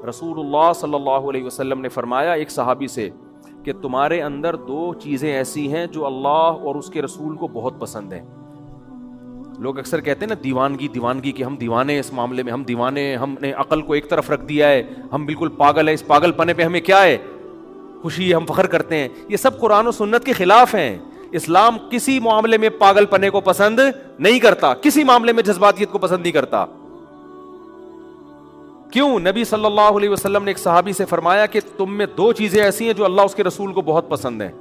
رسول اللہ صلی اللہ علیہ وسلم نے فرمایا ایک صحابی سے کہ تمہارے اندر دو چیزیں ایسی ہیں جو اللہ اور اس کے رسول کو بہت پسند ہیں. لوگ اکثر کہتے ہیں نا دیوانگی کہ ہم دیوانے ہیں اس معاملے میں, ہم دیوانے, ہم نے عقل کو ایک طرف رکھ دیا ہے, ہم بالکل پاگل ہیں, اس پاگل پنے پہ ہمیں کیا ہے خوشی ہے, ہم فخر کرتے ہیں. یہ سب قرآن و سنت کے خلاف ہیں. اسلام کسی معاملے میں پاگل پنے کو پسند نہیں کرتا, کسی معاملے میں جذباتیت کو پسند نہیں کرتا. کیوں؟ نبی صلی اللہ علیہ وسلم نے ایک صحابی سے فرمایا کہ تم میں دو چیزیں ایسی ہیں جو اللہ اس کے رسول کو بہت پسند ہیں.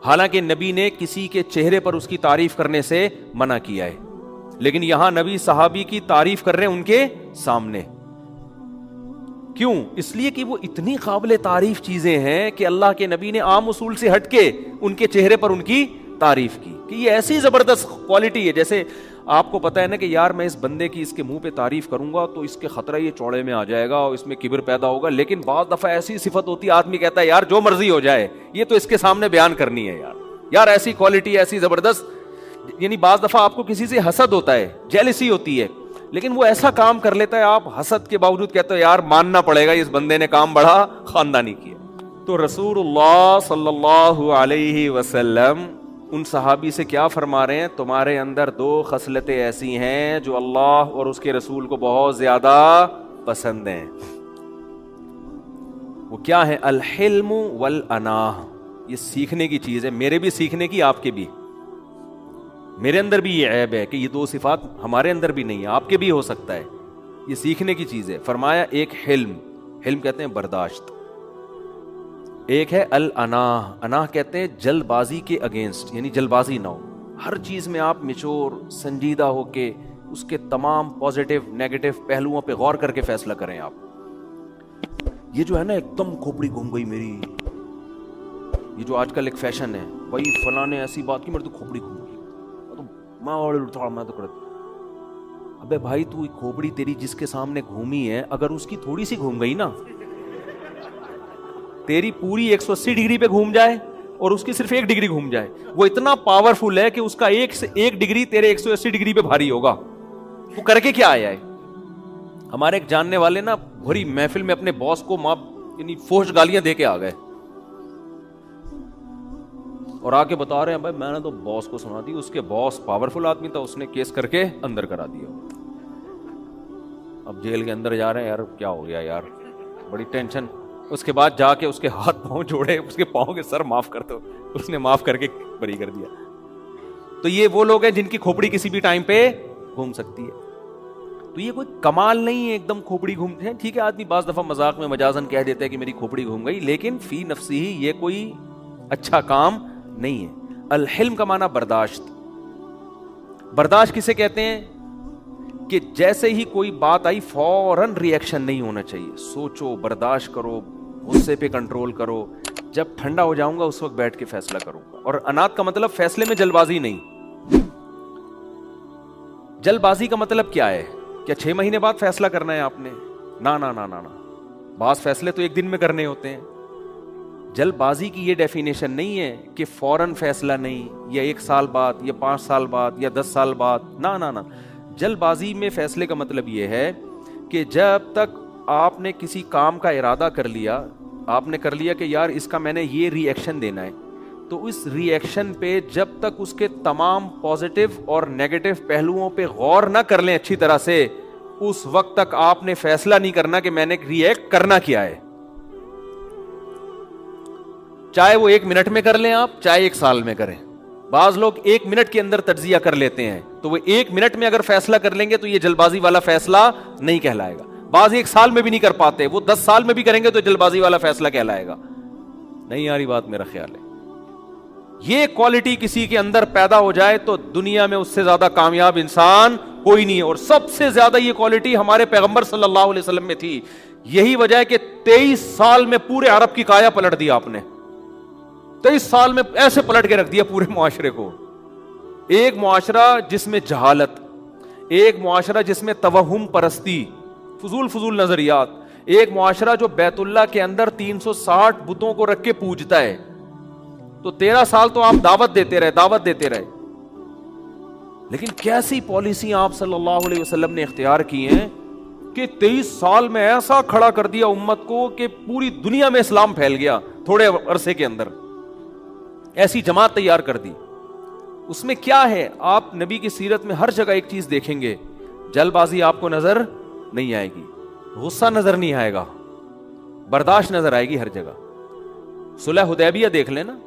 حالانکہ نبی نے کسی کے چہرے پر اس کی تعریف کرنے سے منع کیا ہے, لیکن یہاں نبی صحابی کی تعریف کر رہے ہیں ان کے سامنے. کیوں؟ اس لیے کہ وہ اتنی قابل تعریف چیزیں ہیں کہ اللہ کے نبی نے عام اصول سے ہٹ کے ان کے چہرے پر ان کی تعریف کی کہ یہ ایسی زبردست کوالٹی ہے. جیسے آپ کو پتا ہے نا کہ یار میں اس بندے کی اس کے منہ پہ تعریف کروں گا تو اس کے خطرہ یہ چوڑے میں آ جائے گا اور اس میں کبر پیدا ہوگا, لیکن بعض دفعہ ایسی صفت ہوتی ہے آدمی کہتا ہے یار جو مرضی ہو جائے یہ تو اس کے سامنے بیان کرنی ہے یار ایسی کوالٹی ایسی زبردست. یعنی بعض دفعہ آپ کو کسی سے حسد ہوتا ہے, جیلسی ہوتی ہے, لیکن وہ ایسا کام کر لیتا ہے آپ حسد کے باوجود کہتے ہو یار ماننا پڑے گا اس بندے نے کام بڑا خاندانی کیا. تو رسول اللہ صلی اللہ علیہ وسلم ان صحابی سے کیا فرما رہے ہیں؟ تمہارے اندر دو خصلتیں ایسی ہیں جو اللہ اور اس کے رسول کو بہت زیادہ پسند ہیں. وہ کیا ہے؟ الحلم والاناہ. یہ سیکھنے کی چیز ہے, میرے بھی سیکھنے کی, آپ کے بھی. میرے اندر بھی یہ عیب ہے کہ یہ دو صفات ہمارے اندر بھی نہیں ہے, آپ کے بھی ہو سکتا ہے. یہ سیکھنے کی چیز ہے. فرمایا ایک حلم کہتے ہیں برداشت, ایک ہے الاناہ. اناہ کہتے ہیں جلد بازی کے اگینسٹ, یعنی جلد بازی نہ ہو. ہر چیز میں آپ میچور سنجیدہ ہو کے اس کے تمام پازیٹیو نیگیٹو پہلوؤں پہ غور کر کے فیصلہ کریں. آپ یہ جو ہے نا ایک دم کھوپڑی گھوم گئی میری, یہ جو آج کل ایک فیشن ہے, بھائی فلاں نے ایسی بات کی میرے تو کھوپڑی گھوم گئی, میں تو کرتا. ابے بھائی تو کھوپڑی تیری جس کے سامنے گھومی ہے اگر اس کی تھوڑی سی گھوم گئی نا, تیری پوری 180 ڈگری پہ گھوم جائے اور اس کی صرف 1 ڈگری گھوم جائے, وہ اتنا پاورفل ہے کہ اس کا ایک ڈگری تیرے 180 ڈگری پہ بھاری ہوگا. وہ کر کے کیا آیا ہے؟ ہمارے ایک جاننے والے نا بھری محفل میں اپنے باس کو یعنی فوش گالیاں دے کے آ گئے اور آ کے بتا رہے ہیں بھائی میں نے تو باس کو سنا دی. اس کے باس پاورفل آدمی تھا, اس نے کیس کر کے اندر کرا دیا. اب جیل کے اندر جا رہے ہیں, یار کیا ہو گیا یار, بڑی ٹینشن. اس کے بعد جا کے اس کے ہاتھ پاؤں جوڑے, اس کے پاؤں کے سر معاف کر دو, اس نے معاف کر کے بری کر دیا. تو یہ وہ لوگ ہیں جن کی کھوپڑی کسی بھی ٹائم پہ گھوم سکتی ہے. تو یہ کوئی کمال نہیں ہے ایک دم کھوپڑی گھومتے ہیں. ٹھیک ہے آدمی بعض دفعہ مذاق میں مجازن کہہ دیتا ہے کہ میری کھوپڑی گھوم گئی, لیکن فی نفسی ہی یہ کوئی اچھا کام نہیں ہے. الحلم کا معنی برداشت. برداشت کسے کہتے ہیں؟ کہ جیسے ہی کوئی بات آئی فوراً ری ایکشن نہیں ہونا چاہیے, سوچو, برداشت کرو, غصے پہ کنٹرول کرو, جب ٹھنڈا ہو جاؤں گا اس وقت بیٹھ کے فیصلہ کروں گا. اور انات کا مطلب فیصلے میں جلد بازی نہیں. جلد بازی کا مطلب کیا ہے؟ کیا 6 مہینے بعد فیصلہ کرنا ہے آپ نے؟ نا. بعض فیصلے تو ایک دن میں کرنے ہوتے ہیں. جلد بازی کی یہ ڈیفینیشن نہیں ہے کہ فوراً فیصلہ نہیں, یا 1 سال بعد, یا 5 سال بعد, یا 10 سال بعد. نا. جلد بازی میں فیصلے کا مطلب یہ ہے کہ جب تک آپ نے کسی کام کا ارادہ کر لیا, آپ نے کر لیا کہ یار اس کا میں نے یہ ری ایکشن دینا ہے, تو اس ری ایکشن پہ جب تک اس کے تمام پازیٹیو اور نیگیٹو پہلوؤں پہ غور نہ کر لیں اچھی طرح سے, اس وقت تک آپ نے فیصلہ نہیں کرنا کہ میں نے ری ایکٹ کرنا کیا ہے. چاہے وہ 1 منٹ میں کر لیں آپ, چاہے 1 سال میں کریں. بعض لوگ 1 منٹ کے اندر تجزیہ کر لیتے ہیں, تو وہ 1 منٹ میں اگر فیصلہ کر لیں گے تو یہ جلد بازی والا فیصلہ نہیں کہلائے گا. بعض 1 سال میں بھی نہیں کر پاتے, وہ 10 سال میں بھی کریں گے تو جلد بازی والا فیصلہ کہلائے گا. نہیں آ رہی بات؟ میرا خیال ہے یہ کوالٹی کسی کے اندر پیدا ہو جائے تو دنیا میں اس سے زیادہ کامیاب انسان کوئی نہیں ہے. اور سب سے زیادہ یہ کوالٹی ہمارے پیغمبر صلی اللہ علیہ وسلم میں تھی. یہی وجہ ہے کہ 23 سال میں پورے عرب کی کایا پلٹ دیا آپ نے. 23 سال میں ایسے پلٹ کے رکھ دیا پورے معاشرے کو. ایک معاشرہ جس میں جہالت, ایک معاشرہ جس میں توہم پرستی, فضول نظریات, ایک معاشرہ جو بیت اللہ کے اندر 360 بتوں کو رکھ کے پوجتا ہے. تو 13 سال تو آپ دعوت دیتے رہے. لیکن کیسی پالیسی آپ صلی اللہ علیہ وسلم نے اختیار کی ہیں کہ 23 سال میں ایسا کھڑا کر دیا امت کو کہ پوری دنیا میں اسلام پھیل گیا تھوڑے عرصے کے اندر، ایسی جماعت تیار کر دی۔ اس میں کیا ہے؟ آپ نبی کی سیرت میں ہر جگہ ایک چیز دیکھیں گے، جلد بازی آپ کو نظر نہیں آئے گی، غصہ نظر نہیں آئے گا، برداشت نظر آئے گی ہر جگہ۔ صلح حدیبیہ دیکھ لینا،